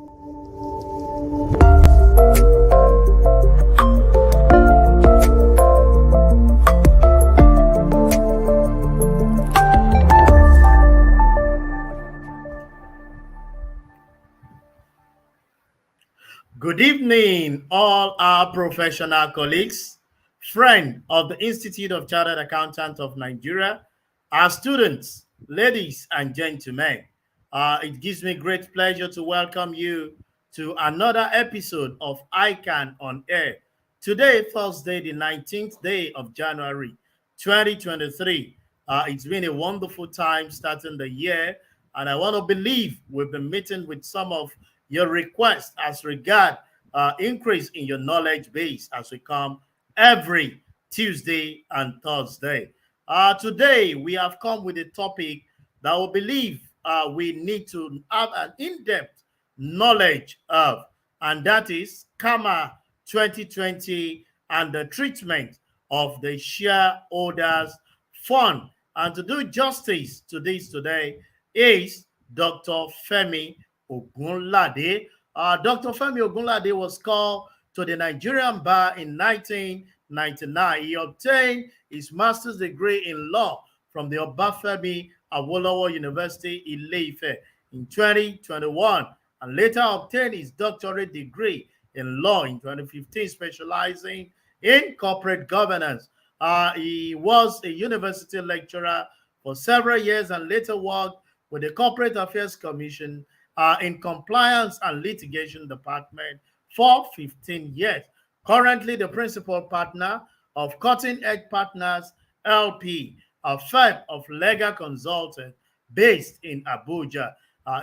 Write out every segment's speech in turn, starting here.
Good evening, all our professional colleagues, friends of the Institute of Chartered Accountants of Nigeria, our students, ladies and gentlemen. It gives me great pleasure to welcome you to another episode of ICAN on Air. Today, Thursday, the 19th day of January, 2023. It's been a wonderful time starting the year, and I want to believe we've been meeting with some of your request as regard increase in your knowledge base as we come every Tuesday and Thursday. Today, we have come with a topic that we believe we need to have an in-depth knowledge of, and that is CAMA 2020 and the treatment of the shareholders fund. And to do justice to this today is Dr. Femi Ogunlade. Dr. Femi Ogunlade was called to the Nigerian bar in 1999. He obtained his master's degree in law from the Obafemi Awolowo University in Ile-Ife in 2021, and later obtained his doctorate degree in law in 2015, specializing in corporate governance. He was a university lecturer for several years and later worked with the Corporate Affairs Commission in Compliance and Litigation Department for 15 years. Currently, the principal partner of Cutting Edge Partners LP, a firm of legal consultants based in Abuja.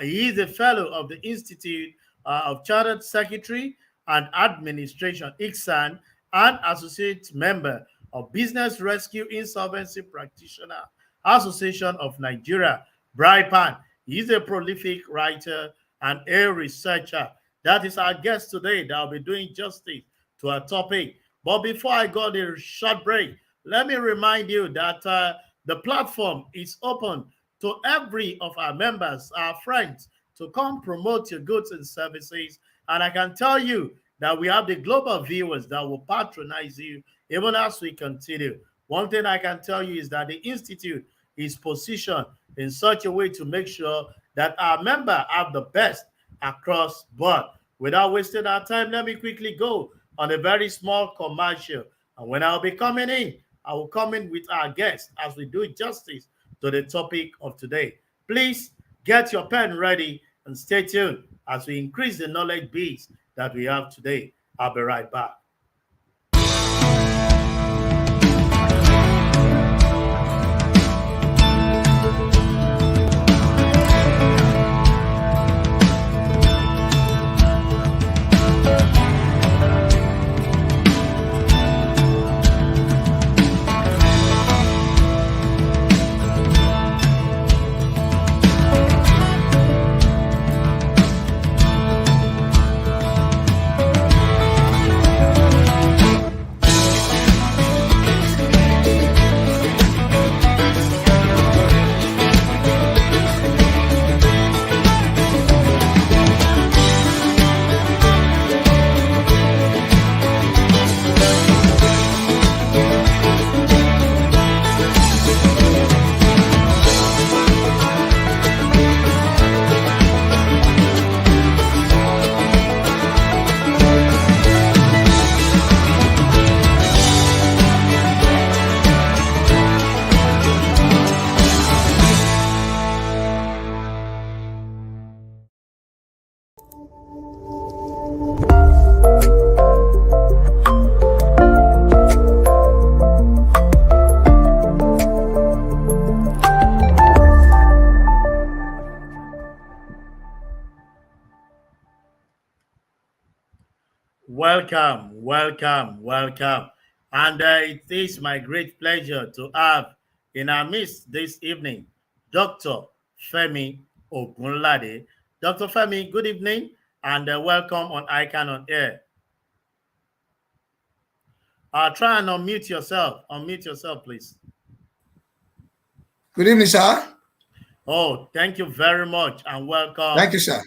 He is a fellow of the Institute of Chartered Secretary and Administration, ICAN, and associate member of Business Rescue Insolvency Practitioner Association of Nigeria, BRIPAN. He is a prolific writer and a researcher. That is our guest today that will be doing justice to our topic. But before I go to a short break, let me remind you that the platform is open to every of our members, our friends, to come promote your goods and services. And I can tell you that we have the global viewers that will patronize you even as we continue. One thing I can tell you is that the Institute is positioned in such a way to make sure that our members have the best across board. Without wasting our time, let me quickly go on a very small commercial. And when I'll be coming in, I will come in with our guest as we do justice to the topic of today. Please get your pen ready and stay tuned as we increase the knowledge base that we have today. I'll be right back. Welcome. And it is my great pleasure to have in our midst this evening Dr. Femi Ogunlade. Dr. Femi, good evening and welcome on ICAN on Air. Try and unmute yourself. Unmute yourself, please. Good evening, sir. Oh, thank you very much and welcome. Thank you, sir.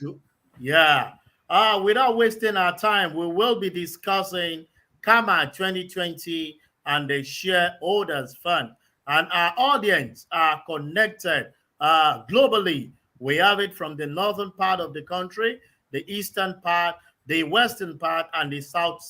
Yeah. Without wasting our time, we will be discussing CAMA 2020 and the Shareholders Fund. And our audience are connected globally. We have it from the northern part of the country, the eastern part, the western part, and the south.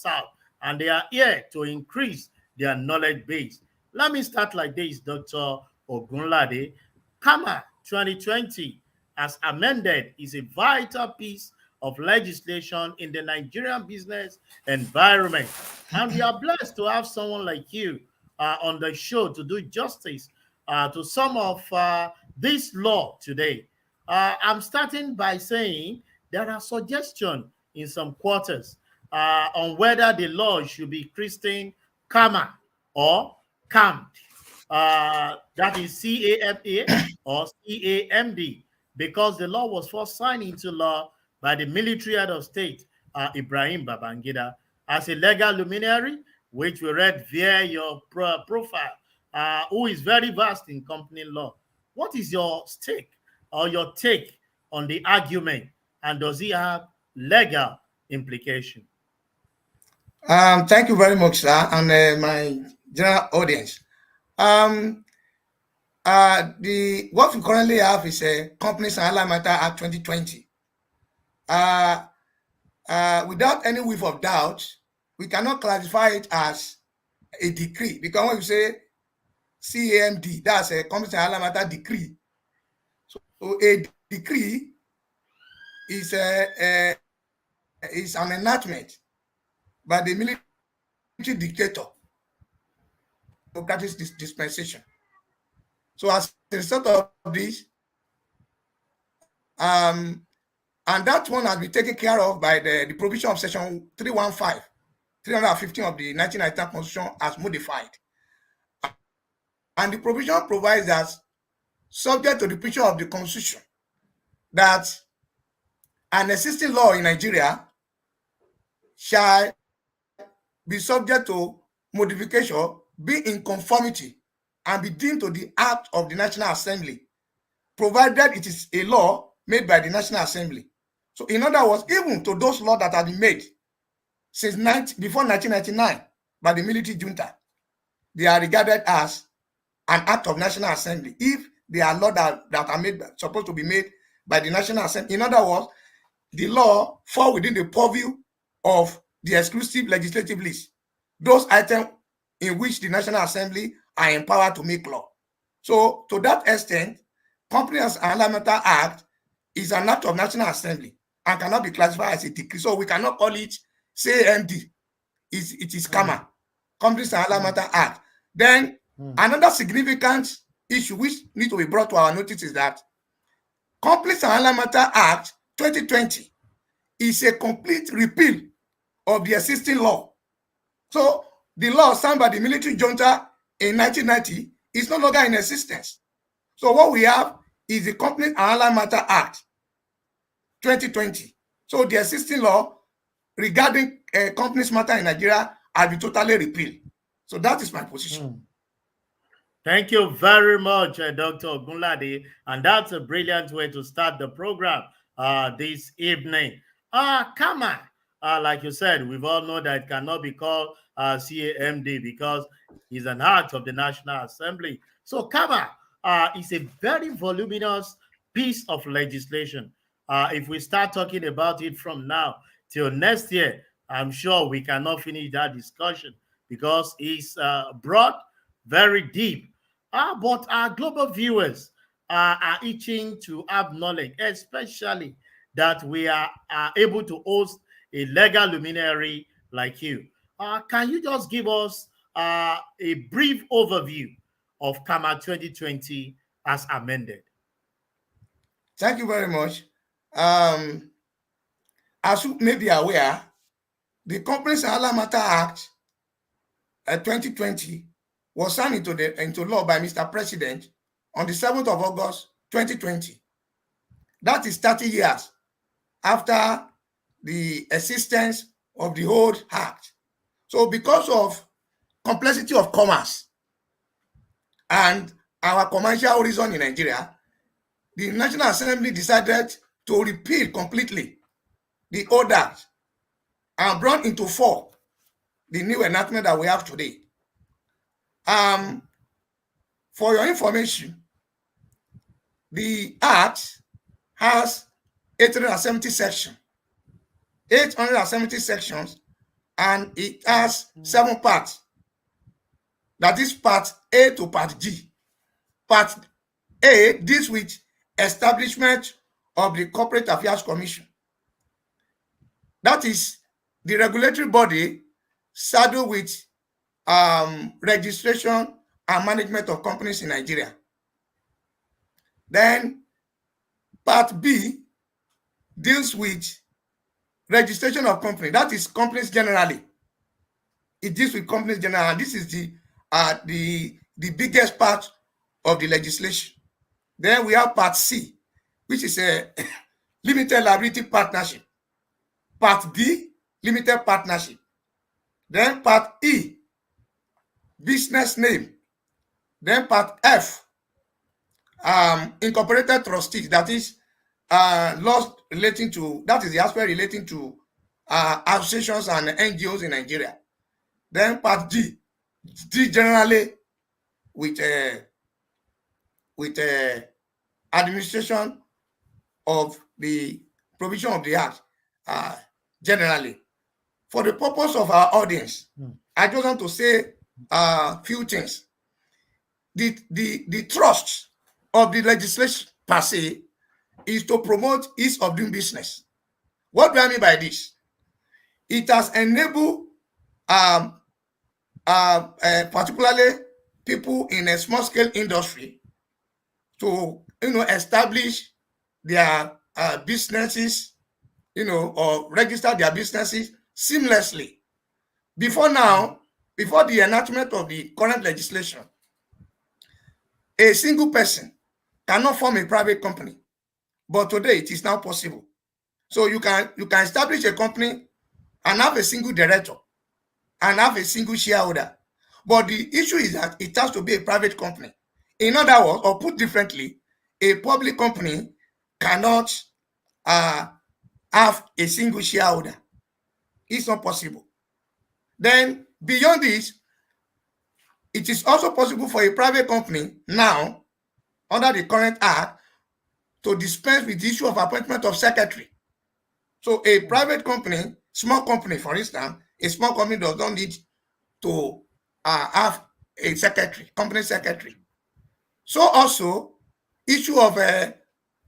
And they are here to increase their knowledge base. Let me start like this, Dr. Ogunlade. CAMA 2020, as amended, is a vital piece of legislation in the Nigerian business environment. And we are blessed to have someone like you on the show to do justice to some of this law today. I'm starting by saying there are suggestions in some quarters on whether the law should be christened CAMA or CAMD. That is CAMA or CAMD, because the law was first signed into law by the military head of state, Ibrahim Babangida, as a legal luminary, which we read via your profile, who is very vast in company law. What is your stake or your take on the argument, and does it have legal implication? Thank you very much, sir, and my general audience. The what we currently have is a Companies and Allied Matter Act 2020. Without any whiff of doubt, we cannot classify it as a decree, because when we say CAMD, that's a Companies and Allied Matter decree. So a decree is an enactment by the military dictator, democratic dispensation. So as a result of this, and that one has been taken care of by the provision of section 315 of the 1999 Constitution as modified. And the provision provides that, subject to the provision of the Constitution, that an existing law in Nigeria shall be subject to modification, be in conformity, and be deemed to the Act of the National Assembly, provided it is a law made by the National Assembly. So in other words, even to those laws that have been made since before 1999 by the military junta, they are regarded as an Act of National Assembly if they are laws that are made, supposed to be made by the National Assembly. In other words, the law fall within the purview of the exclusive legislative list, those items in which the National Assembly are empowered to make law. So to that extent, Companies and Allied Matter Act is an act of National Assembly and cannot be classified as a decree. So we cannot call it CAMD. It is CAMA, Companies and Allied Matter Act. Then another significant issue which needs to be brought to our notice is that Companies and Allied Matter Act 2020 is a complete repeal of the existing law. So the law signed by the military junta in 1990 is no longer in existence. So what we have is the Companies and Allied Matter Act 2020. So the existing law regarding companies matter in Nigeria has been totally repealed. So that is my position. Thank you very much, Dr. Ogunlade. And that's a brilliant way to start the program this evening. CAMA, like you said, we've all know that it cannot be called CAMD because it's an act of the National Assembly. So CAMA is a very voluminous piece of legislation. If we start talking about it from now till next year, I'm sure we cannot finish that discussion because it's broad, very deep. But our global viewers are itching to have knowledge, especially that we are able to host a legal luminary like you. Can you just give us a brief overview of CAMA 2020 as amended? Thank you very much. As you may be aware, the Companies and Allied Matter Act 2020 was signed into law by Mr. President on the 7th of August 2020. That is 30 years after the existence of the old act. So because of complexity of commerce and our commercial horizon in Nigeria, the National Assembly decided to repeal completely the old act and brought into 4 the new enactment that we have today. For your information, the act has 870 sections. 870 sections, and it has 7 parts. That is part A to part G. Part A deals with establishment of the Corporate Affairs Commission. That is the regulatory body saddled with registration and management of companies in Nigeria. Then part B deals with registration of company. That is companies generally. It deals with companies generally, and this is the biggest part of the legislation. Then we have part C, which is a limited liability partnership. Part D, limited partnership. Then part E, business name. Then part F, incorporated trustees. That is laws relating to, that is the aspect relating to associations and NGOs in Nigeria. Then part G generally with administration of the provision of the act generally. For the purpose of our audience, I just want to say a few things. The thrust of the legislation per se is to promote ease of doing business. What do I mean by this? It has enabled particularly people in a small scale industry to establish their businesses, or register their businesses seamlessly. Before now, before the enactment of the current legislation, a single person cannot form a private company, but today it is now possible. So you can establish a company and have a single director and have a single shareholder, but the issue is that it has to be a private company. In other words, or put differently, a public company cannot have a single shareholder. It's not possible. Then beyond this, it is also possible for a private company now, under the current act, to dispense with the issue of appointment of secretary. So a private company, small company, for instance, a small company does not need to have a secretary, company secretary. So also, issue of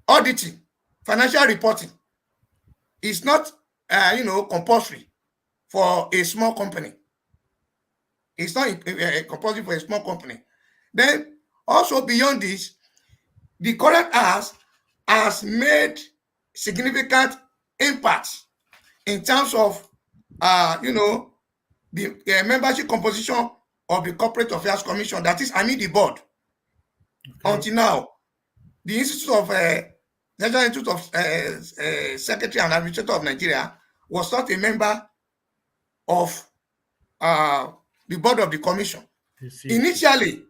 auditing, financial reporting is not compulsory for a small company. It's not compulsory for a small company. Then also beyond this, the current act has made significant impacts in terms of the membership composition of the Corporate Affairs Commission, that is, the board. Okay. Until now, the Institute of National Institute of Secretary and Administrator of Nigeria was not a member of the board of the commission. Initially,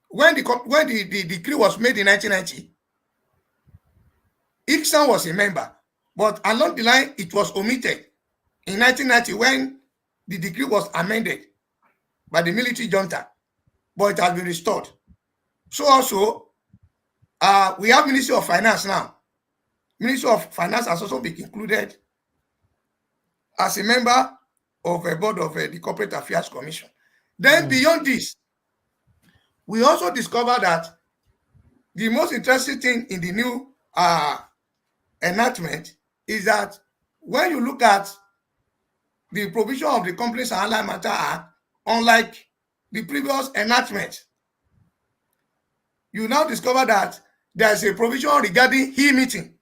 when the decree was made in 1990, ICAN was a member, but along the line it was omitted in 1990 when the decree was amended by the military junta, but it has been restored. So also, we have Ministry of Finance now. Ministry of Finance has also been included as a member of a board of the Corporate Affairs Commission. Then beyond this, we also discovered that the most interesting thing in the new enactment is that when you look at the provision of the Companies and Allied Matter Act, unlike the previous enactment, you now discover that there is a provision regarding e-meeting.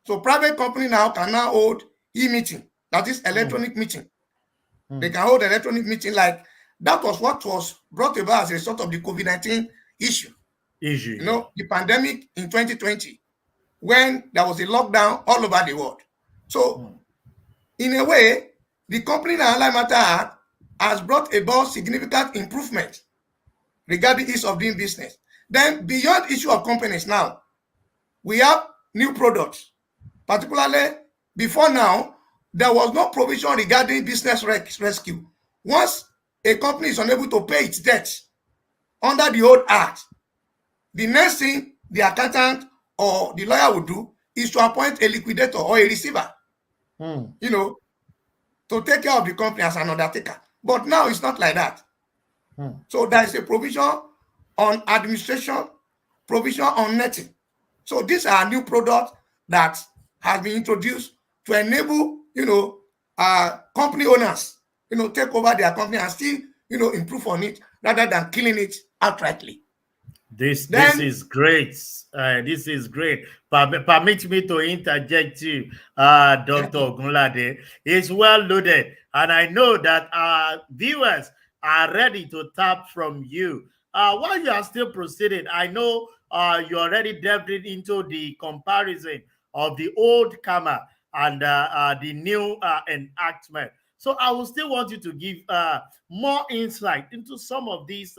So private company now can now hold e-meeting, that is electronic meeting. They can hold electronic meeting, like that was what was brought about as a result of the COVID-19 issue. The pandemic in 2020, when there was a lockdown all over the world. So in a way, the Company and Allied Matter Act has brought about significant improvement regarding ease of doing business. Then beyond issue of companies now, we have new products. Particularly before now, there was no provision regarding business rescue. Once a company is unable to pay its debts under the old act, the next thing the accountant or the lawyer would do is to appoint a liquidator or a receiver, to take care of the company as an undertaker. But now it's not like that. So there is a provision on administration, provision on netting. So these are new products that have been introduced to enable, company owners, take over their company and still, improve on it rather than killing it outrightly. This is great. This is great. Permit me to interject you, Dr. Ogunlade. It's well loaded, and I know that our viewers are ready to tap from you. While you are still proceeding, I know you already delved into the comparison of the old CAMA and the new enactment. So I will still want you to give more insight into some of these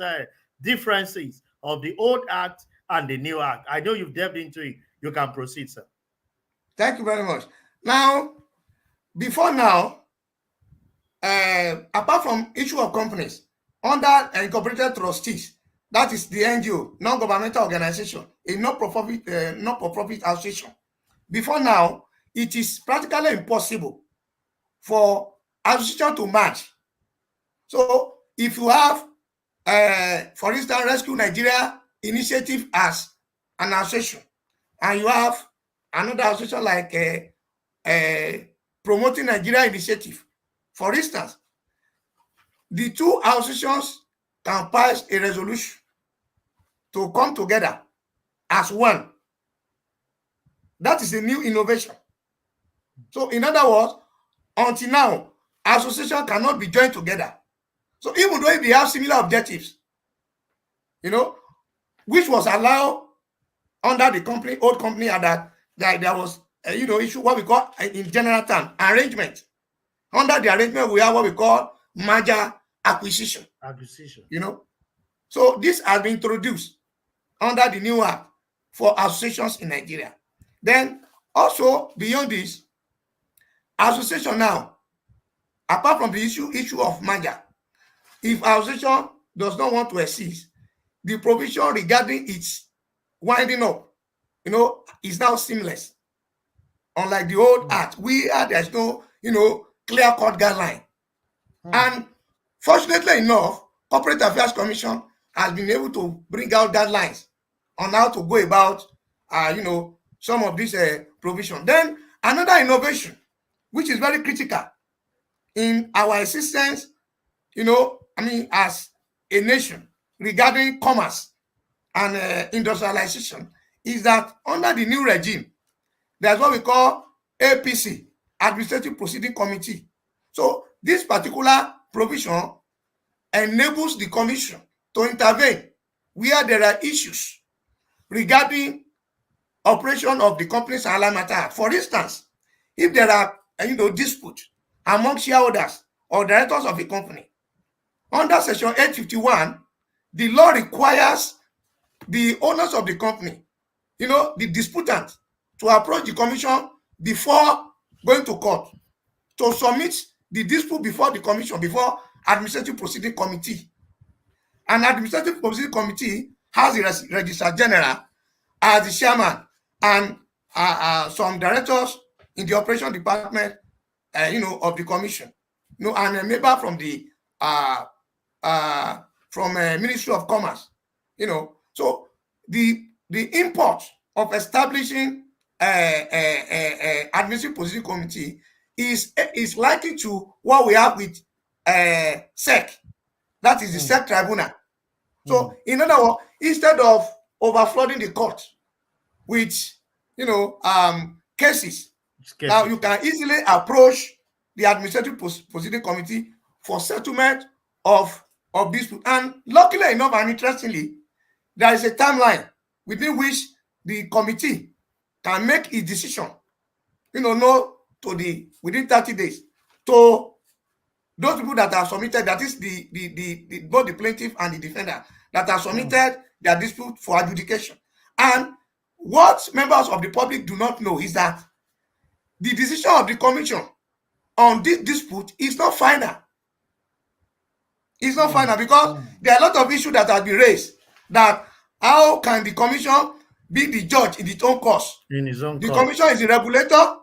differences of the old act and the new act. I know you've delved into it. You can proceed, sir. Thank you very much. Now, before now, apart from issue of companies under incorporated trustees, that is the NGO, non-governmental organization, a not-for-profit association. Before now, it is practically impossible for association to merge. So, if you have, for instance, Rescue Nigeria Initiative as an association, and you have another association like Promoting Nigeria Initiative, for instance, the two associations can pass a resolution to come together as one. That is a new innovation. So, in other words, until now, association cannot be joined together. So, even though they have similar objectives, which was allowed under the old company, and that there was issue what we call, in general term, arrangement. Under the arrangement, we have what we call merger acquisition. So this has been introduced under the new act for associations in Nigeria. Then also beyond this, association now, apart from the issue of merger, if association does not want to exist, the provision regarding its winding up, is now seamless. Unlike the old act, there's no, clear-cut guideline. And fortunately enough, Corporate Affairs Commission has been able to bring out guidelines on how to go about, some of these provisions. Then another innovation, which is very critical in our existence, as a nation regarding commerce and industrialization, is that under the new regime, there's what we call APC, Administrative Proceeding Committee. So this particular provision enables the commission to intervene where there are issues regarding operation of the company's allied matter. For instance, if there are disputes among shareholders or directors of a company, under Section 851, the law requires the owners of the company, the disputant, to approach the commission before going to court to submit the dispute before the commission, before Administrative Proceeding Committee. An Administrative Proceeding Committee has the Registrar General as the chairman and some directors in the operation department, of the commission, and a member from the Ministry of Commerce, So the import of establishing Administrative Proceeding Committee is likely to what we have with SEC, that is the SEC tribunal. So in other words, instead of overflooding the court with cases, now you can easily approach the Administrative Proceeding Committee for settlement of dispute. And luckily enough and interestingly, there is a timeline within which the committee can make a decision, within 30 days to those people that are submitted, that is both the plaintiff and the defendant, that are submitted their dispute for adjudication. And what members of the public do not know is that the decision of the commission on this dispute is not final. It's not final because there are a lot of issues that have been raised. That how can the commission be the judge in its own cause? In his own The cause. commission is the regulator.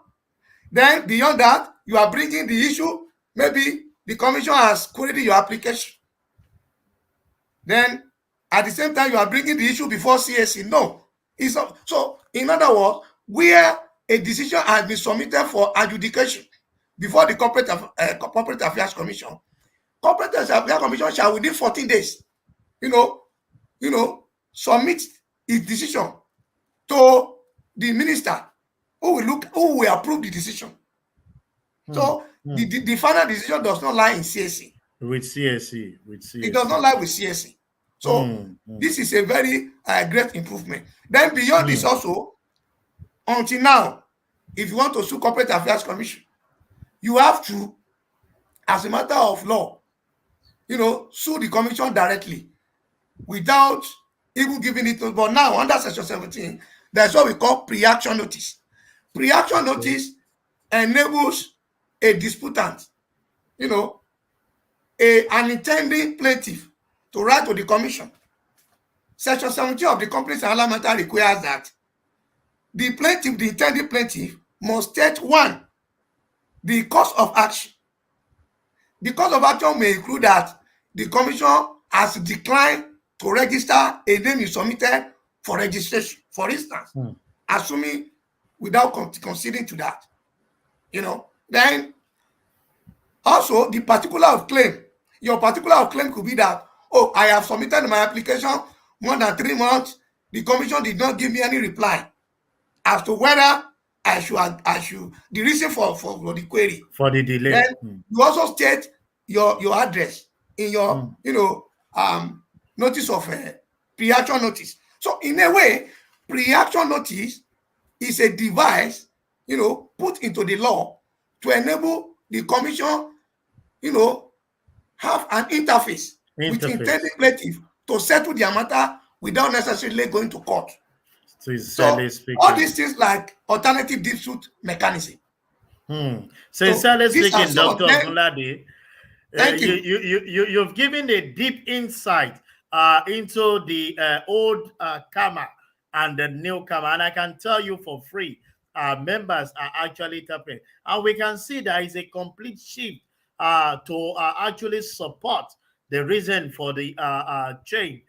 Then beyond that, you are bringing the issue. Maybe the commission has queried your application. Then at the same time, you are bringing the issue before CAC. No, it's not. So in other words, where a decision has been submitted for adjudication before the Corporate Affairs Commission, Corporate Affairs Commission shall within 14 days, submit its decision to the minister who will approve the decision. So the final decision does not lie in CAC. With CAC. It does not lie with CAC. So this is a very great improvement. Then beyond this also, until now, if you want to sue Corporate Affairs Commission, you have to, as a matter of law, sue the commission directly without even giving it to. But now, under Section 17, that's what we call pre-action notice. Pre-action notice enables a disputant, an intending plaintiff, to write to the commission. Section 17 of the Companies and Allied Matters requires that the plaintiff, the intending plaintiff, must state one, the cause of action. The cause of action may include that the commission has declined to register a name is submitted for registration, for instance, assuming without conceding to that. Then also the particular of claim. Your particular of claim could be that, I have submitted my application more than 3 months. The commission did not give me any reply as to whether I should the reason for the query. For the delay. Then you also state your address in your notice of pre-action notice. So in a way, pre-action notice is a device, put into the law to enable the commission, have an interface with intended plaintiff to settle their matter without necessarily going to court. So all these things like alternative dispute mechanism. Sincerely speaking, Dr. Ogunlade, thank you. You've given a deep insight into the old CAMA and the new CAMA, and I can tell you for free, members are actually tapping, and we can see there is a complete shift to actually support the reason for the change,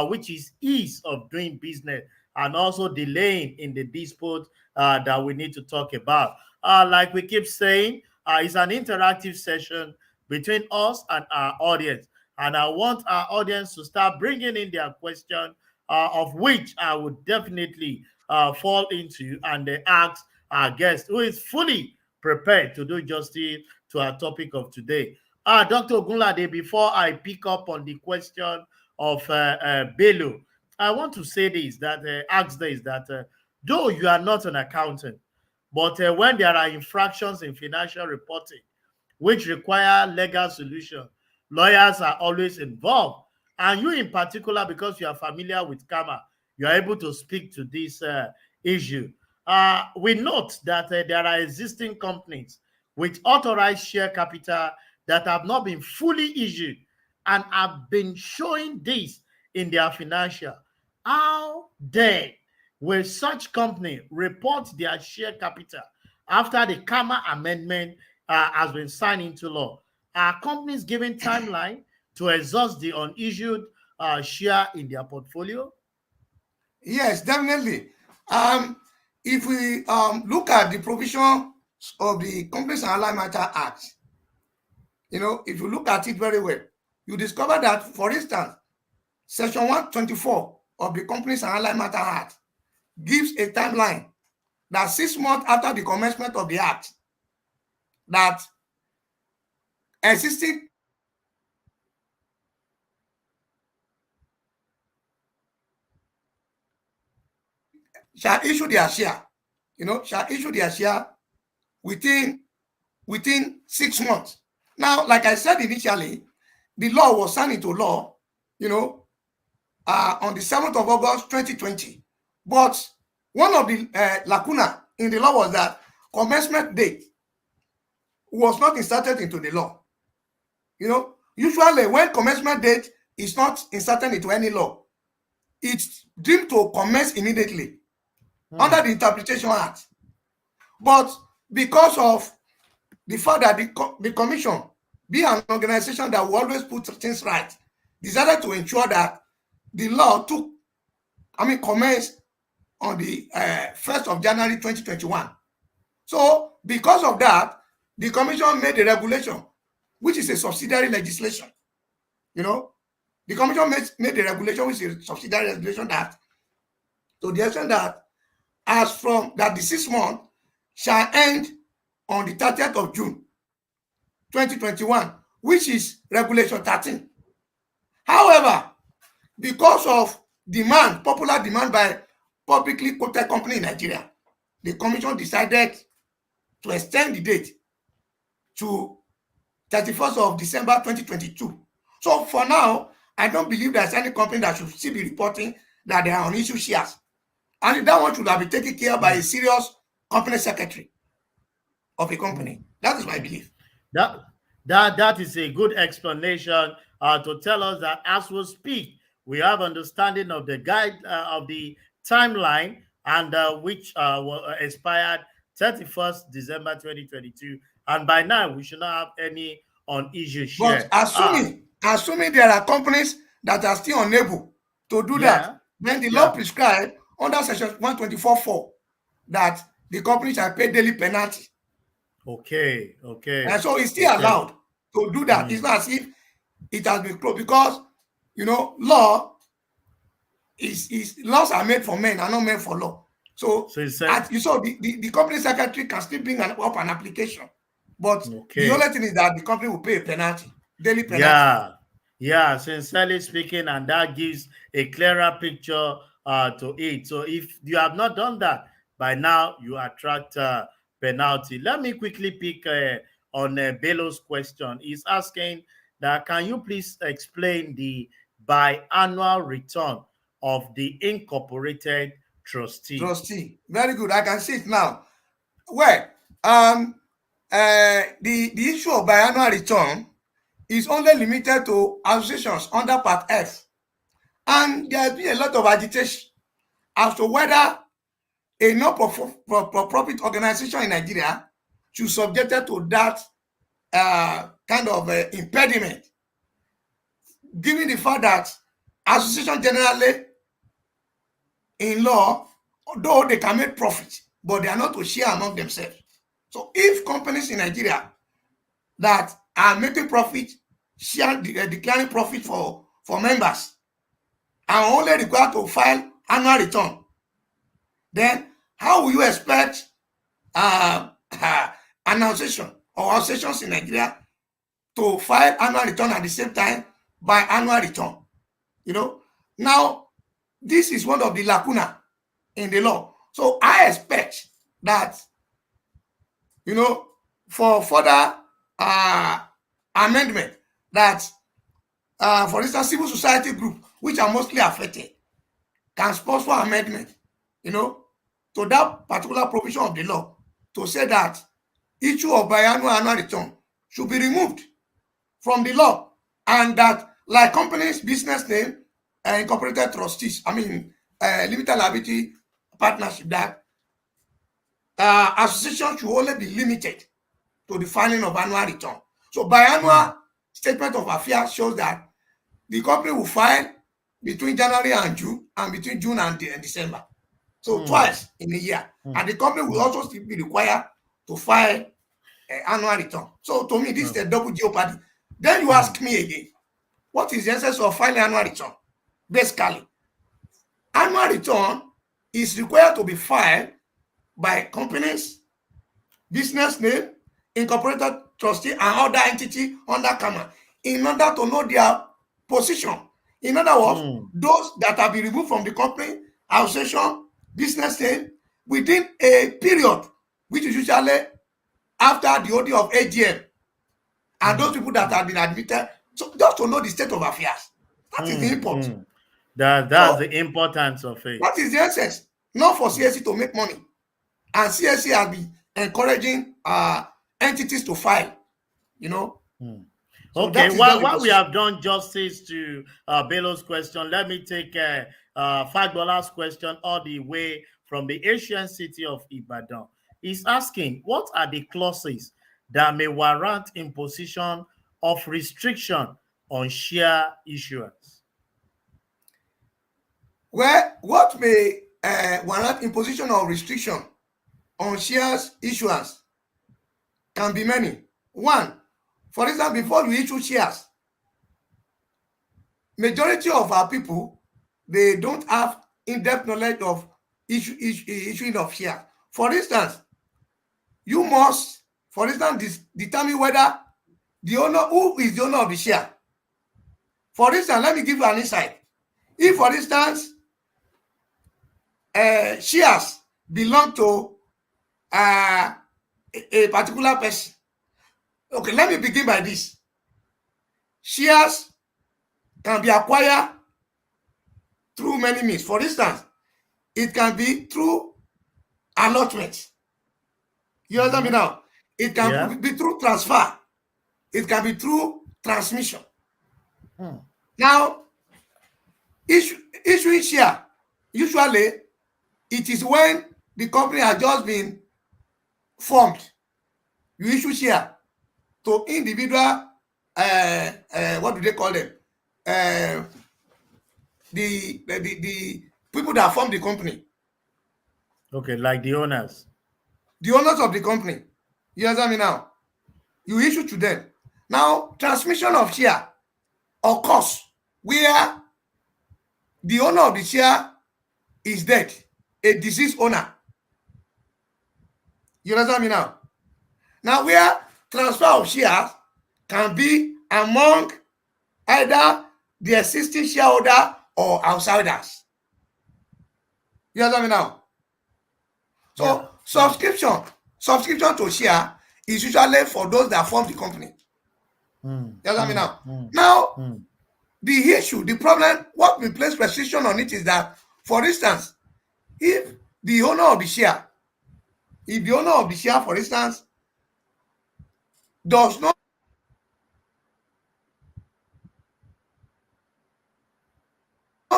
which is ease of doing business and also delaying in the dispute that we need to talk about. Like we keep saying, it's an interactive session between us and our audience. And I want our audience to start bringing in their question, of which I would definitely fall into and ask our guest, who is fully prepared to do justice to our topic of today. Dr. Ogunlade, before I pick up on the question of Bello, I want to say this, that though you are not an accountant, but when there are infractions in financial reporting which require legal solution, lawyers are always involved. And you in particular, because you are familiar with CAMA, you are able to speak to this issue. We note that there are existing companies with authorized share capital that have not been fully issued and have been showing this in their financial. How then will such company report their share capital after the CAMA amendment has been signed into law? Are companies given timeline to exhaust the unissued share in their portfolio? Yes, definitely. If we look at the provision of the Companies and Allied Matters Act, if you look at it very well, you discover that, for instance, Section 124 of the Companies and Allied Matters Act gives a timeline that 6 months after the commencement of the act, that existing shall issue their share, within 6 months. Now, like I said initially, the law was signed into law, on the 7th of August, 2020. But one of the lacuna in the law was that commencement date was not inserted into the law. Usually when commencement date is not inserted into any law, it's deemed to commence immediately under the Interpretation Act. But because of the fact that the commission, being an organization that will always put things right, decided to ensure that the law commenced on the 1st of January 2021. So because of that, the commission made a regulation, which is a subsidiary legislation. The commission made a regulation, which is a subsidiary legislation, that to the extent that as from that the 6 month shall end on the 30th of June 2021, which is regulation 13. However, because of popular demand by publicly quoted company in Nigeria, the commission decided to extend the date to 31st of December 2022. So for now, I don't believe there's any company that should still be reporting that they are on issue shares. And that one should have been taken care of by a serious company secretary of a company. That is my belief. That is a good explanation to tell us that as we speak, we have understanding of the guide of the timeline, and which expired 31st December 2022, and by now we should not have any on-issue share. But assuming there are companies that are still unable to do that, then the law prescribes under section 124(4) that the company shall pay daily penalty. Okay. And so it's still allowed to do that. It's not as if it has been closed, because laws are made for men and not made for law. So the company secretary can still bring up an application, but the only thing is that the company will pay a penalty, daily penalty. Yeah, sincerely speaking, and that gives a clearer picture to it. So if you have not done that by now, you attract penalty. Let me quickly pick on Belo's question. He's asking that, can you please explain the biannual return of the incorporated trustee? Very good. I can see it now. Well, the issue of biannual return is only limited to associations under Part F. And there has been a lot of agitation as to whether a non-profit organization in Nigeria should be subjected to that kind of impediment, given the fact that associations generally in law, though they can make profit, but they are not to share among themselves. So if companies in Nigeria that are making profit share declaring profit for members are only required to file annual return, then how will you expect an association or associations in Nigeria to file annual return at the same time by annual return? Now this is one of the lacuna in the law. So I expect that for further amendment, that for instance, civil society group, which are mostly affected, can sponsor amendment to that particular provision of the law, to say that issue of biannual annual return should be removed from the law, and that, like companies, business name, incorporated trustees, limited liability partnership, that association should only be limited to the filing of annual return. So biannual statement of affairs shows that the company will file between January and June, and between June and December. So twice in a year. And the company will also still be required to file annual return. So to me, this is a double jeopardy. Then you ask me again, what is the essence of filing annual return? Basically, annual return is required to be filed by companies, business name, incorporated trustee, and other entity under CAMA, in order to know their position. In other words, those that have been removed from the company, association, business name, within a period, which is usually after the order of AGM, and those people that have been admitted. So just to know the state of affairs. That is the import. That's the importance of it. That is the essence. Not for CSC to make money. And CSC has been encouraging entities to file, So okay, while we have done justice to Bello's question, let me take Fagbola's question all the way from the ancient city of Ibadan. He's asking, what are the clauses that may warrant imposition of restriction on share issuance? Well, what may warrant imposition of restriction on shares issuance can be many. One, for instance, before you issue shares, majority of our people, they don't have in-depth knowledge of issuing of shares. For instance, you must, determine whether who is the owner of the share. For instance, let me give you an insight. If, for instance, shares belong to a particular person. Okay, let me begin by this. Shares can be acquired through many means. For instance, it can be through allotment. You understand me now? It can be through transfer. It can be through transmission. Now, issuing share, usually it is when the company has just been formed. You issue share to individual, what do they call them? The people that form the company. Okay, like the owners. The owners of the company. You understand me now? You issue to them. Now, transmission of share occurs where the owner of the share is dead, a deceased owner. You understand me now? Now, where transfer of shares can be among either the existing shareholder or outsiders. You understand me now? So, subscription to share is usually for those that form the company. You understand me now? Now, the issue, the problem, what we place restriction on it is that, for instance, if the owner of the share, for instance, does not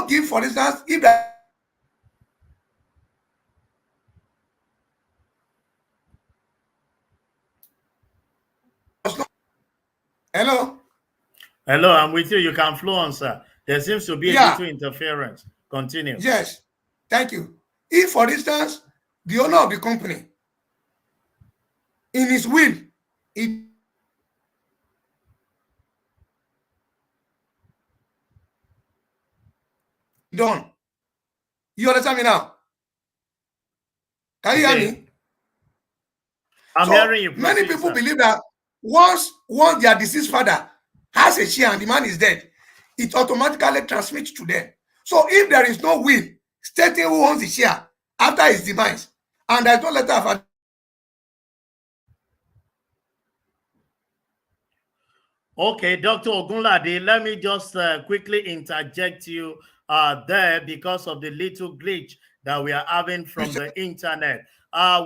give, for instance, if there does not, hello, I'm with you. You can flow on, sir. There seems to be a little interference. Continue. Yes, thank you. If, for instance, the owner of the company, in his will, he done. You understand me now? Can you hear me? I'm hearing you. Many people believe that once their deceased father has a share and the man is dead, it automatically transmits to them. So if there is no will stating who owns the share after his demise, and there's no letter of okay, Dr. Ogunlade, let me just quickly interject you there because of the little glitch that we are having from the internet.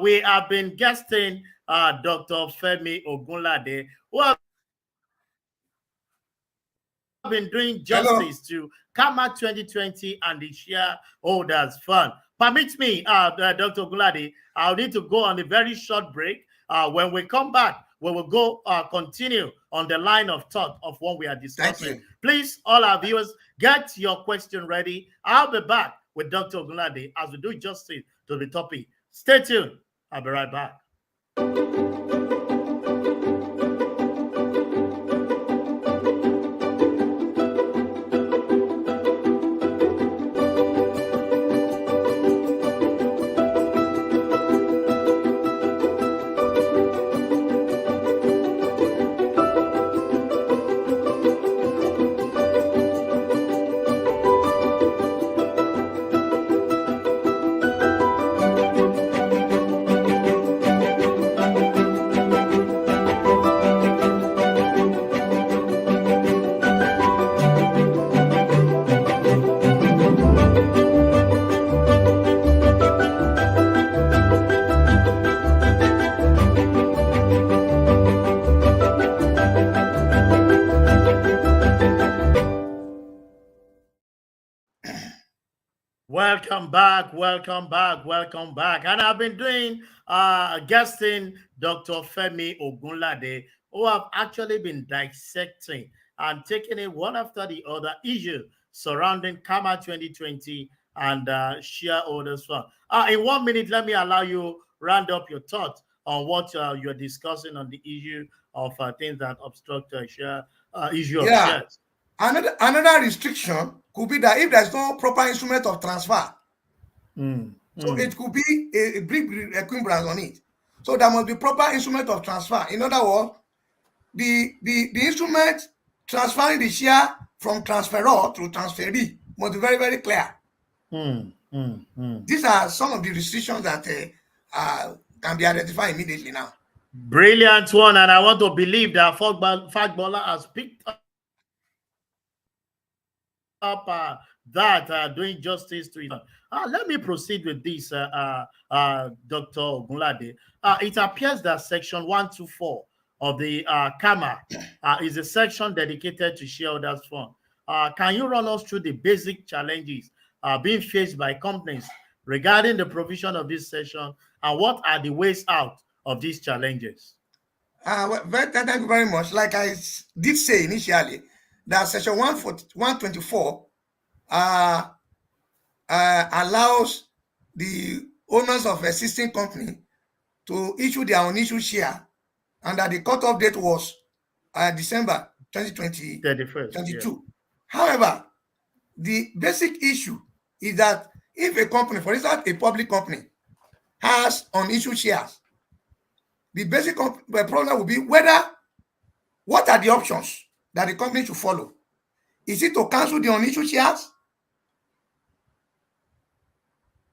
We have been guesting Dr. Femi Ogunlade, who have been doing justice to CAMA 2020 and the Shareholders Fund. Permit me, Dr. Ogunlade, I'll need to go on a very short break. When we come back, we will go continue on the line of thought of what we are discussing. Please, all our viewers, get your question ready. I'll be back with Dr. Ogunlade as we do justice to the topic. Stay tuned. I'll be right back. Welcome back, welcome back, welcome back. And I've been doing guesting Dr. Femi Ogunlade, who have actually been dissecting and taking it one after the other issue surrounding CAMA 2020 and shareholders fund. In 1 minute, let me allow you round up your thoughts on what you're discussing on the issue of things that obstruct issue of Yeah. shares. Another restriction could be that if there's no proper instrument of transfer, so it could be a big encumbrance on it. So there must be proper instrument of transfer. In other words, the instrument transferring the share from transferor to transferee must be very, very clear. These are some of the restrictions that can be identified immediately now. Brilliant one, and I want to believe that Fagbola has picked up doing justice to it. Let me proceed with this, Dr. Ogunlade. It appears that Section 124 of the CAMA is a section dedicated to shareholders fund. Can you run us through the basic challenges being faced by companies regarding the provision of this section, and what are the ways out of these challenges? Thank you very much. Like I did say initially, that Section 124 allows the owners of existing company to issue their own issue share, and that the cutoff date was December 2020, 2022. Yeah. However, the basic issue is that if a company, for instance, a public company, has unissued shares, the basic problem will be what are the options that the company should follow? Is it to cancel the unissued shares?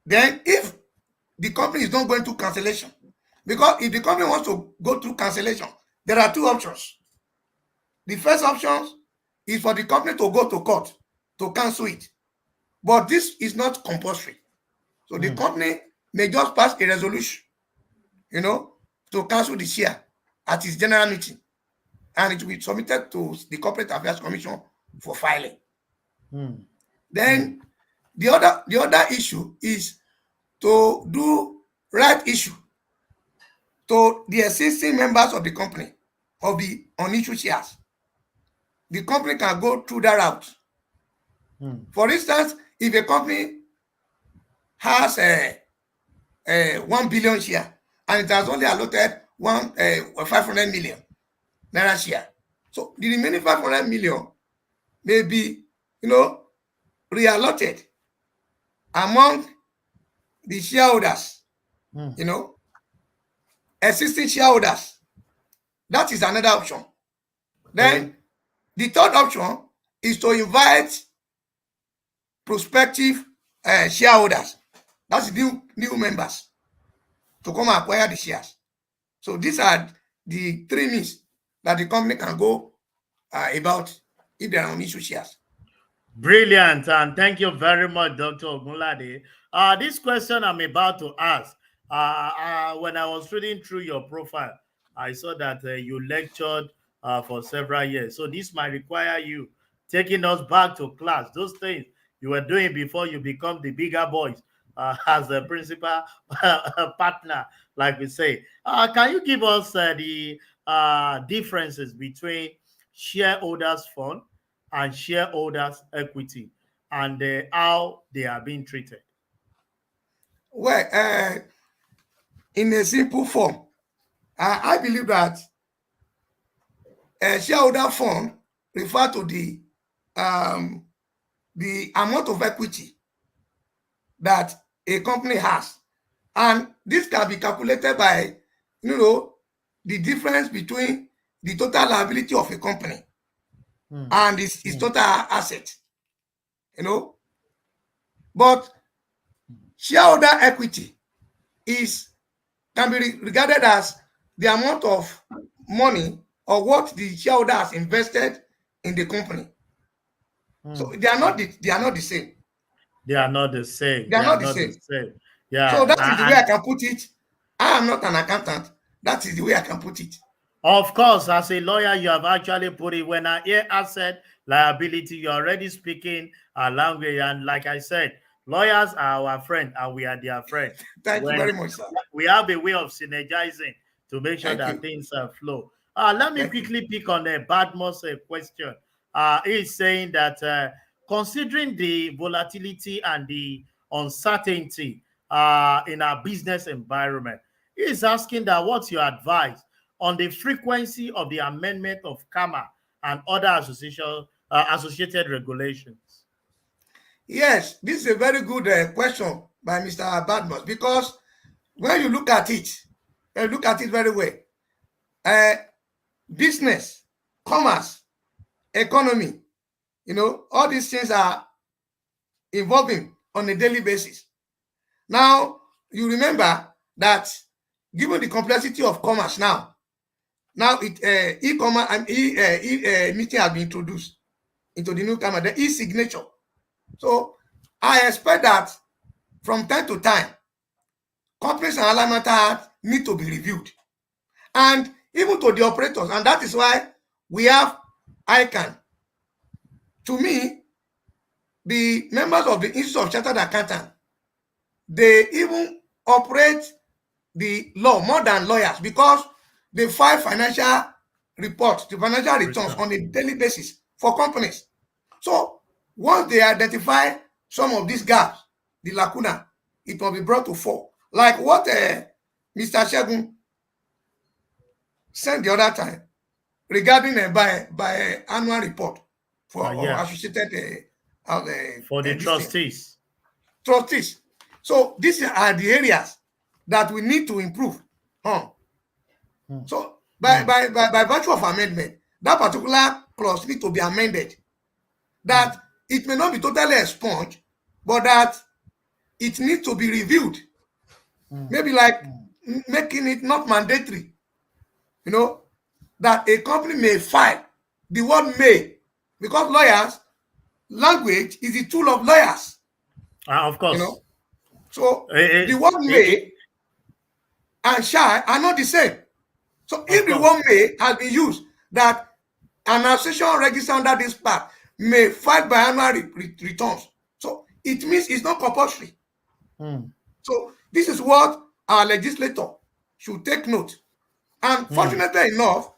Then if the company is not going to cancellation, because if the company wants to go through cancellation, there are two options. The first option is for the company to go to court to cancel it, but this is not compulsory. So the company may just pass a resolution, to cancel the share at its general meeting, and it will be submitted to the Corporate Affairs Commission for filing. Then the other issue is to do right issue to the existing members of the company of the unissued shares. The company can go through that route. For instance, if a company has a 1 billion share and it has only allotted 500 million naira share, so the remaining 500 million may be, reallotted among the shareholders, existing shareholders. That is another option. Then the third option is to invite prospective shareholders, that's new members, to come and acquire the shares. So these are the three means that the company can go about if there are unissued shares. Brilliant, and thank you very much, Dr. Ogunlade. This question I'm about to ask, when I was reading through your profile, I saw that you lectured for several years. So this might require you taking us back to class, those things you were doing before you become the bigger boys as a principal partner, like we say. Can you give us the differences between shareholders fund and shareholders equity, and how they are being treated? Well, in a simple form, I believe that a shareholder fund refer to the amount of equity that a company has, and this can be calculated by the difference between the total liability of a company and its total asset. But shareholder equity can be regarded as the amount of money or what the shareholder has invested in the company. So they are not the same. They are not the same. They are not the same. Yeah. So that is the way I can put it. I am not an accountant. That is the way I can put it. Of course, as a lawyer, you have actually put it. When I hear asset liability, you're already speaking a language. And like I said, Lawyers are our friend and we are their friend. Thank you When very much, sir. we have a way of synergizing to make sure Thank that you. things flow. Let me Thank you. quickly pick on Badmo's question. He's saying that considering the volatility and the uncertainty in our business environment, he's asking that what's your advice on the frequency of the amendment of CAMA and other associated regulations? Yes, this is a very good question by Mr. Badmus, because when you look at it, and look at it very well, business, commerce, economy, all these things are evolving on a daily basis. Now, you remember that given the complexity of commerce now e-commerce and meeting has been introduced into the new CAMA, the e-signature. So I expect that from time to time, companies and alignment acts need to be reviewed, and even to the operators, and that is why we have ICAN. To me, the members of the Institute of Chartered Accountants, they even operate the law more than lawyers, because they file financial reports, the financial returns on a daily basis for companies. So once they identify some of these gaps, the lacuna, it will be brought to fore. Like what Mr. Shegun sent the other time regarding by annual report for associated for the trustees. Trustees. So these are the areas that we need to improve on. So by virtue of amendment, that particular clause needs to be amended. That it may not be totally expunged, but that it needs to be reviewed. Maybe like making it not mandatory. That a company may file the word may, because lawyers, language is the tool of lawyers. Of course. So the word may and shall are not the same. So if the word may has been used, that an association registered under this part may file biannual returns, so it means it's not compulsory. So this is what our legislator should take note. And fortunately enough,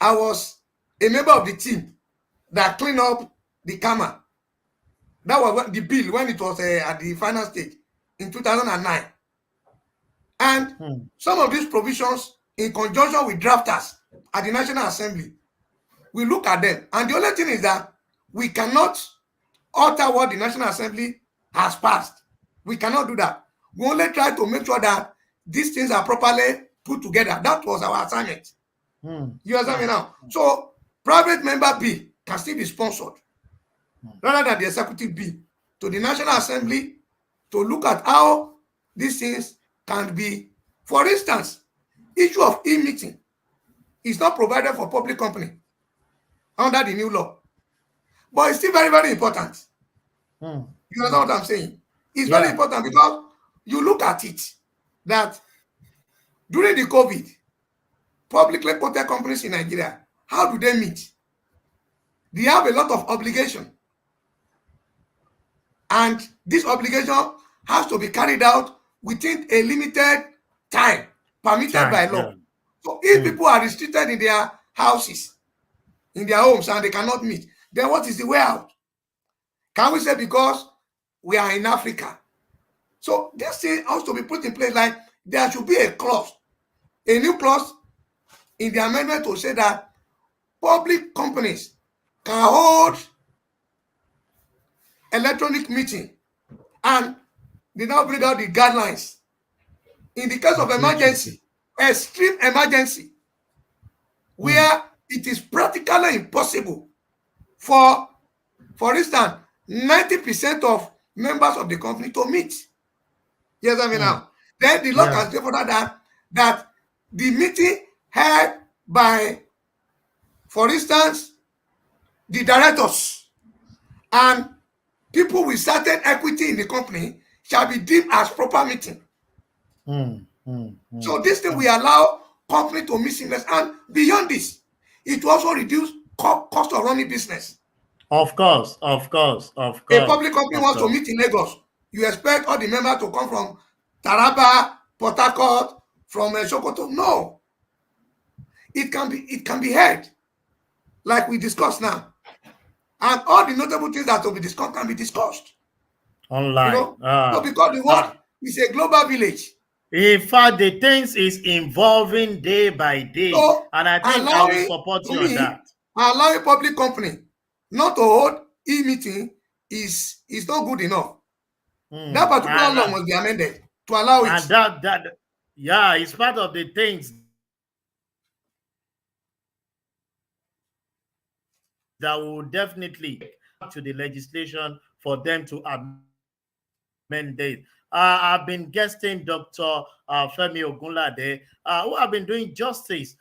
I was a member of the team that cleaned up the CAMA. That was the bill when it was at the final stage in 2009. And some of these provisions, in conjunction with drafters at the National Assembly, we look at them. And the only thing is that we cannot alter what the National Assembly has passed. We cannot do that. We only try to make sure that these things are properly put together. That was our assignment. You understand me now? So private member bill can still be sponsored rather than the executive bill to the National Assembly to look at how these things can be. For instance, issue of e-meeting is not provided for public company under the new law, but it's still very, very important. You understand what I'm saying? It's very important, because you look at it that during the COVID, publicly quoted companies in Nigeria, how do they meet? They have a lot of obligation, and this obligation has to be carried out within a limited time permitted by law. So if people are restricted in their houses, in their homes, and they cannot meet, then what is the way out? Can we say because we are in Africa? So this thing has to be put in place. Like there should be a clause, a new clause in the amendment to say that public companies can hold electronic meeting, and they now bring out the guidelines in the case of emergency, extreme emergency, where it is practically impossible for instance, 90% of members of the company to meet. Yes, I mean now. Then the law can say for that the meeting held by, for instance, the directors and people with certain equity in the company shall be deemed as proper meeting. So this thing will allow company to meet seamless, and beyond this, it will also reduce cost of running business. Of course, of course, of A course, public company of wants to course. meet in Lagos. You expect all the members to come from Taraba, Port Harcourt, from Sokoto? No, it can be heard like we discussed now, and all the notable things that will be discussed can be discussed. You Online. know, so because the world is a global village, In fact, the things is evolving day by day, so and I think I will allowing support to you on me that. allowing public company not to hold e-meeting is not good enough. That Mm, particular law must be amended to allow it. and that yeah, it's part of the things that will definitely to the legislation for them to amend it. I've been guesting Dr. Femi Ogunlade, who have been doing justice,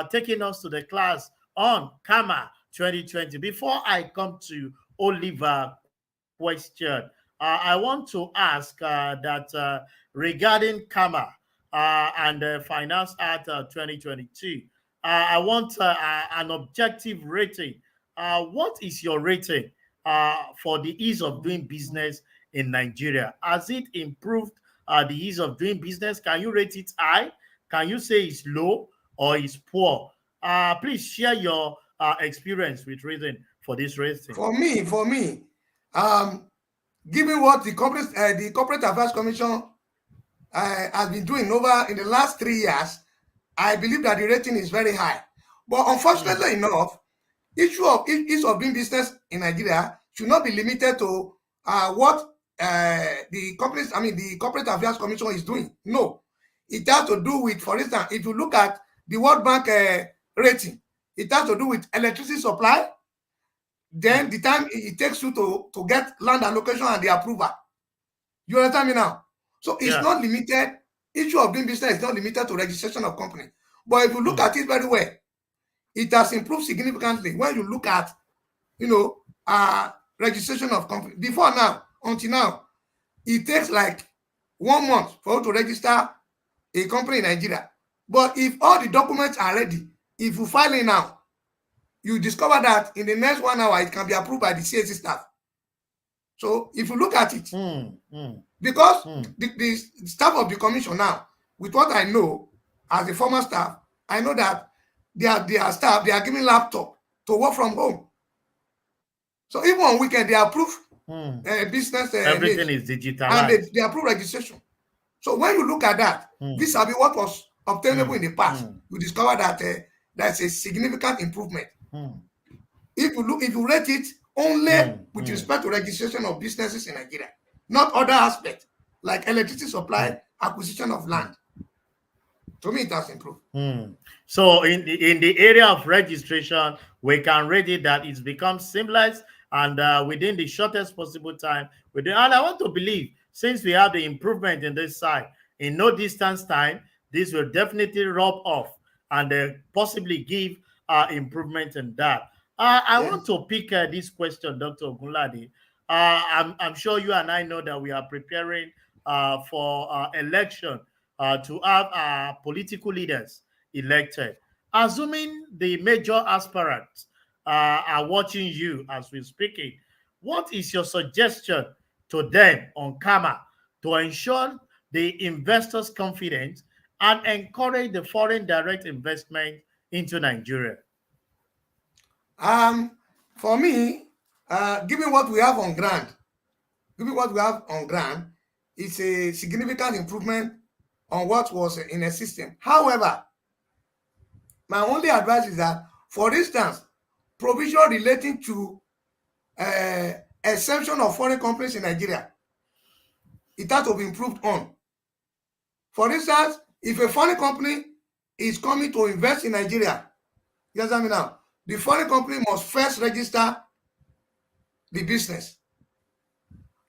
taking us to the class on CAMA 2020. Before I come to Oliver question, I want to ask that regarding CAMA and the Finance Act 2022, I want an objective rating. What is your rating for the ease of doing business in Nigeria? Has it improved the ease of doing business? Can you rate it high? Can you say it's low or it's poor? Please share your experience with rating for this rating. For me, um, given what the Corporate Affairs Commission has been doing over in the last 3 years, I believe that the rating is very high. But unfortunately enough, issue of ease of doing business in Nigeria should not be limited to what the Corporate Affairs Commission is doing. No, it has to do with, for instance, if you look at the World Bank rating, it has to do with electricity supply, then the time it takes you to get land allocation and the approval. You understand me now? So it's Yeah. not limited. Issue of doing business is not limited to registration of company. But if you look at it very well, it has improved significantly when you look at, registration of company. Before now, until now, it takes like 1 month for you to register a company in Nigeria. But if all the documents are ready, if you file it now, you discover that in the next 1 hour, it can be approved by the CAC staff. So if you look at it, because the staff of the commission now, with what I know as a former staff, I know that their staff, they are giving laptop to work from home. So even on weekend, they approve business Everything needs, is digitalized. and they approve registration. So when you look at that, vis-a-vis what was obtainable in the past, you discover that there's a significant improvement. If you rate it only with respect to registration of businesses in Nigeria, not other aspects like electricity supply, acquisition of land, to me it has improved. So in the area of registration, we can rate it that it's become seamless and within the shortest possible time. And I want to believe, since we have the improvement in this side, in no distance time, this will definitely rub off and possibly give improvement in that. I Yes. want to pick this question, Dr. Ogunlade. I'm sure you and I know that we are preparing for election to have political leaders elected. Assuming the major aspirants are watching you as we're speaking, what is your suggestion to them on CAMA to ensure the investors' confidence and encourage the foreign direct investment into Nigeria? For me, given what we have on ground, it's a significant improvement on what was in a system. However, my only advice is that, for instance, provision relating to exemption of foreign companies in Nigeria, it has to be improved on. For instance, if a foreign company is coming to invest in Nigeria, you understand me now, the foreign company must first register the business.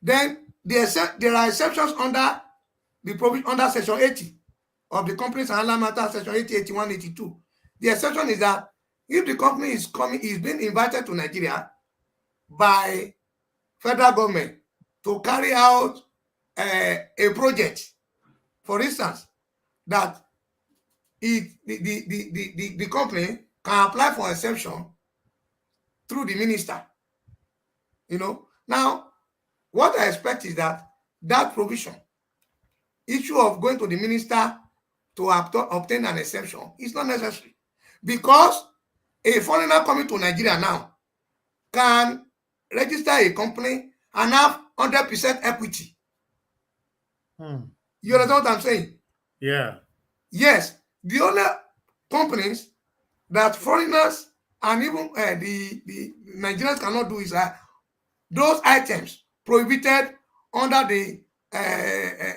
Then there are exceptions under the provision under Section 80 of the Companies and Other Matters, Section 80, 81, 82. The exception is that if the company is being invited to Nigeria by federal government to carry out a project, for instance, that the company can apply for exemption through the minister. Now, what I expect is that provision, issue of going to the minister to obtain an exemption is not necessary, because a foreigner coming to Nigeria now can register a company and have 100% equity. You understand what I'm saying? Yeah. Yes, the only companies that foreigners and even the Nigerians cannot do is those items prohibited under the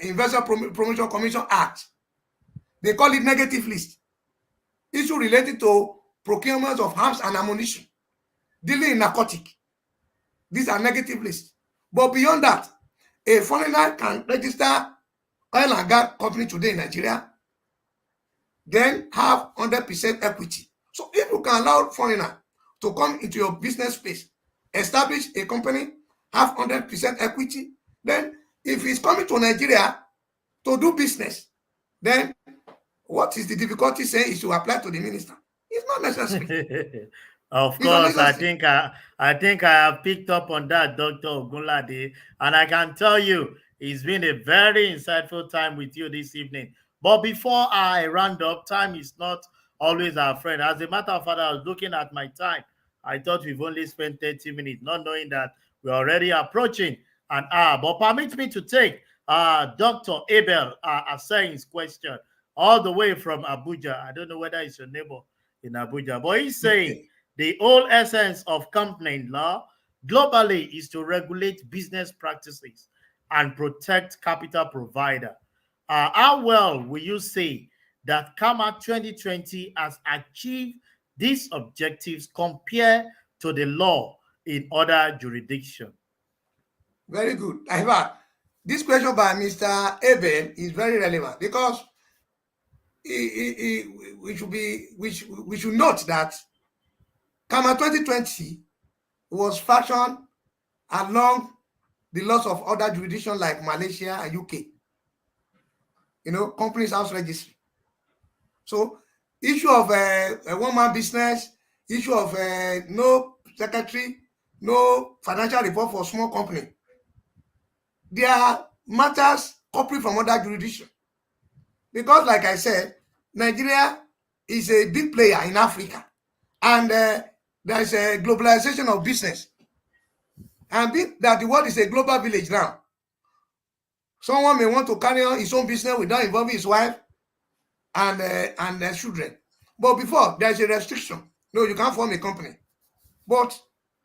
Investor Promotion Commission Act. They call it negative list. Issue related to procurement of arms and ammunition, dealing in narcotic. These are negative lists. But beyond that, a foreigner can register oil and gas company today in Nigeria, then have 100% equity. So if you can allow foreigner to come into your business space, establish a company, have 100% equity, then if he's coming to Nigeria to do business, then what is the difficulty saying is to apply to the minister? It's not necessary. Of It's not course, necessary. I think I have picked up on that, Dr. Ogunlade, and I can tell you it's been a very insightful time with you this evening. But before I round up, time is not always our friend. As a matter of fact, I was looking at my time. I thought we've only spent 30 minutes, not knowing that we're already approaching an hour. But permit me to take Dr. Abel Assain's question all the way from Abuja. I don't know whether it's your neighbor in Abuja, but he's saying the whole essence of company law globally is to regulate business practices and protect capital provider. How well will you say that CAMA 2020 has achieved these objectives compared to the law in other jurisdictions? Very good. In fact, this question by Mr. Abel is very relevant, because we should note that CAMA 2020 was fashioned along the laws of other jurisdictions like Malaysia and UK. Companies house registry. So, issue of a one-man business, issue of no secretary, no financial report for small company. There are matters copied from other jurisdictions. Because, like I said, Nigeria is a big player in Africa, and there is a globalization of business. And being that the world is a global village now, someone may want to carry on his own business without involving his wife and their children. But before, there is a restriction. No, you can't form a company. But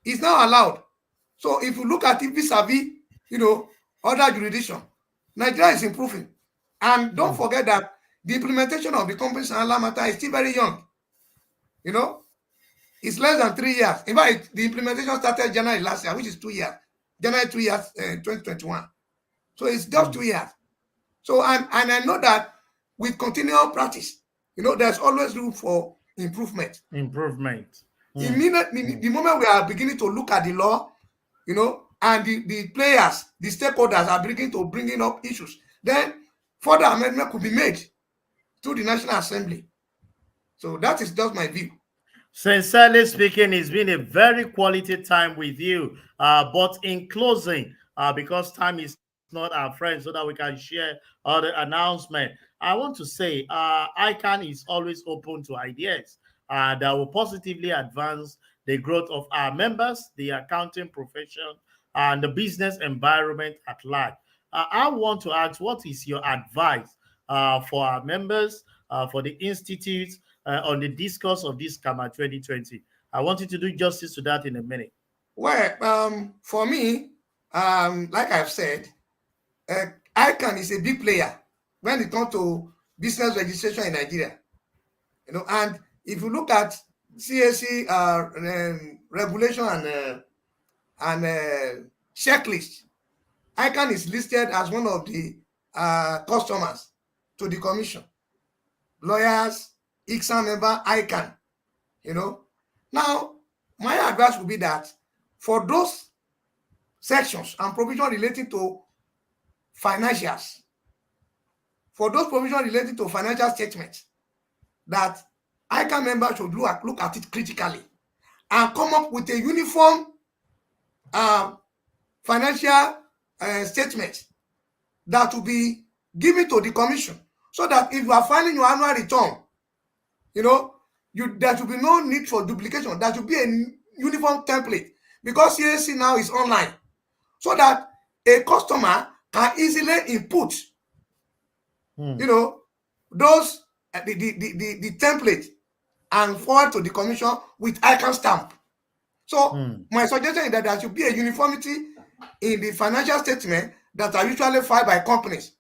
it's now allowed. So if you look at it vis-a-vis, other jurisdiction, Nigeria is improving. And don't forget that the implementation of the Companies and Law matter is still very young. It's less than 3 years. In fact, the implementation started January last year, which is 2 years. January 2 years, 2021. So it's just 2 years. So, and I know that with continual practice, there's always room for improvement. The moment we are beginning to look at the law, and the players, the stakeholders are beginning to bringing up issues, then further amendment could be made to the National Assembly. So that is just my view. Sincerely speaking, it's been a very quality time with you. But in closing, because time is not our friend, so that we can share all the announcement, I want to say ICAN is always open to ideas that will positively advance the growth of our members, the accounting profession, and the business environment at large. I want to ask, what is your advice for our members, for the institute, on the discourse of this CAMA 2020? I want you to do justice to that in a minute. Well, for me, like I've said, ICAN is a big player when it comes to business registration in Nigeria. And if you look at CAC regulation and checklist, ICAN is listed as one of the customers to the commission. Lawyers, ICAN member, ICAN. Now, my advice would be that for those sections and provision relating to financials, for those provisions relating to financial statements, that ICAN members should look at it critically and come up with a uniform financial statements that will be given to the commission, so that if you are filing your annual return, there should be no need for duplication. There should be a uniform template, because CAC now is online, so that a customer can easily input those the template and forward to the commission with ICAN stamp. So my suggestion is that there should be a uniformity in the financial statement that are usually filed by companies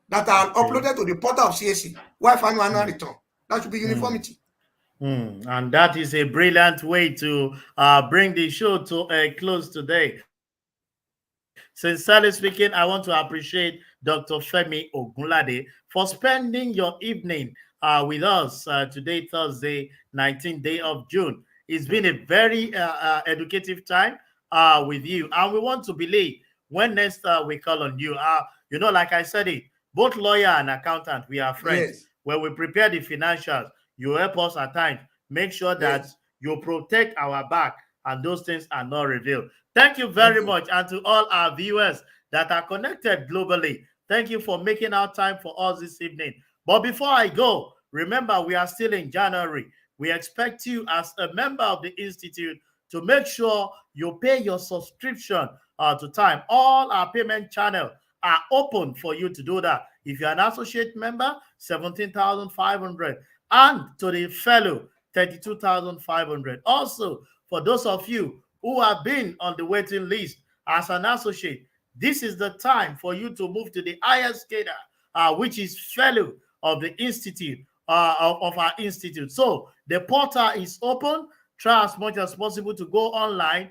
that are uploaded to the portal of CAC while filing annual return. That should be uniformity. And that is a brilliant way to bring the show to a close today. Sincerely speaking, I want to appreciate Dr. Femi Ogunlade for spending your evening with us today, Thursday, 19th day of June. It's been a very educative time with you, and we want to believe when next we call on you. Like I said it, both lawyer and accountant, we are friends. Yes. When we prepare the financials, you help us at times. Make sure that you protect our back and those things are not revealed. Thank you very much. And to all our viewers that are connected globally, thank you for making our time for us this evening. But before I go, remember, we are still in January. We expect you as a member of the Institute to make sure you pay your subscription to time. All our payment channels are open for you to do that. If you're an associate member, 17,500, and to the fellow, 32,500. Also, for those of you who have been on the waiting list as an associate, this is the time for you to move to the highest cadre, which is fellow of the institute, of our institute. So the portal is open. Try as much as possible to go online,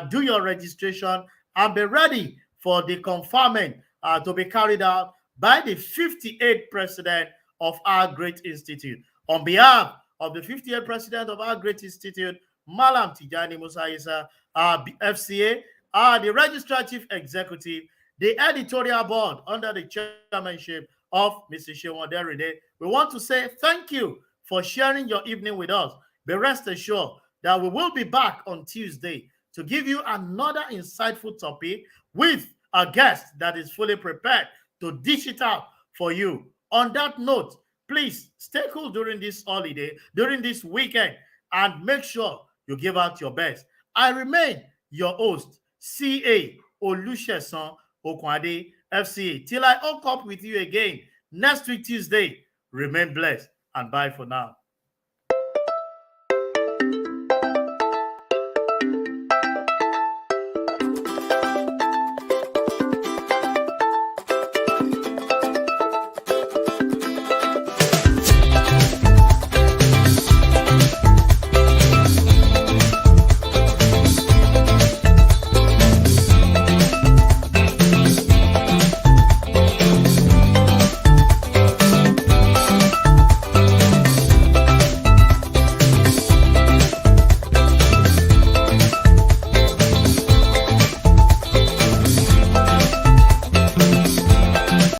do your registration, and be ready for the conferment to be carried out by the 58th president of our great institute. On behalf of the 58th president of our great institute, Malam Tijani Musa Isa, FCA, the registrar chief executive, the editorial board under the chairmanship of Mr. Shewande Rene, we want to say thank you for sharing your evening with us. Be rest assured that we will be back on Tuesday to give you another insightful topic with a guest that is fully prepared to dish it out for you. On that note, please stay cool during this holiday, during this weekend, and make sure you give out your best. I remain your host, CA Olusesan Okwade, FCA. Till I hook up with you again next week, Tuesday, remain blessed and bye for now.